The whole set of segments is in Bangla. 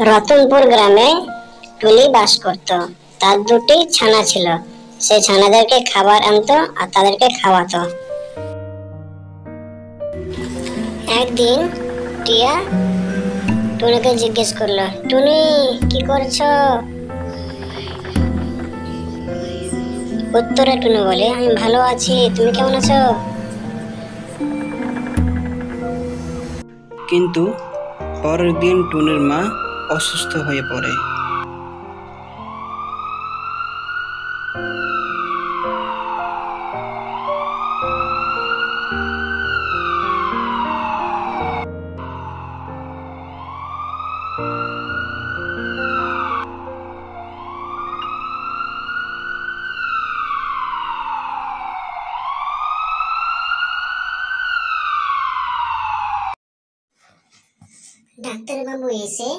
রতনপুর গ্রামে টুনি বাস করত। তার দুটি ছানা ছিল। সে ছানাদেরকে খাবার আনতো আর তাদেরকে খাওয়াতো। একদিন টিয়া টুনিকে জিজ্ঞেস করলো, টুনি কি করছো? উত্তরে টুনি বলে, আমি ভালো আছি, তুমি কেমন আছো? কিন্তু পরের দিন টুনির মা অসুস্থ হয়ে পড়ে। ডাক্তারবাবু এসে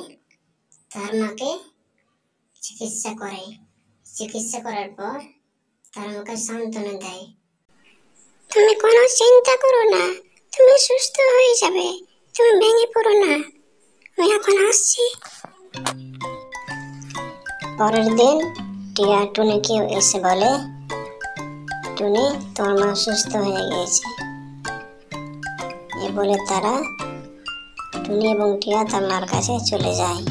তার মাকে চিকিৎসা করে। চিকিৎসা করার পর তার মাকে সান্ত্বনা দেয়, তুমি কোনো চিন্তা করো না, তুমি সুস্থ হয়ে যাবে, তুমি ভেঙে পড়ো না, আমি এখন আসছি। পরের দিন টিয়া টুনিকে এসে বলে, টুনি তোমার মা সুস্থ হয়ে গিয়েছে। এ বলে তারা টুনি এবং টিয়া তার মার কাছে চলে যায়।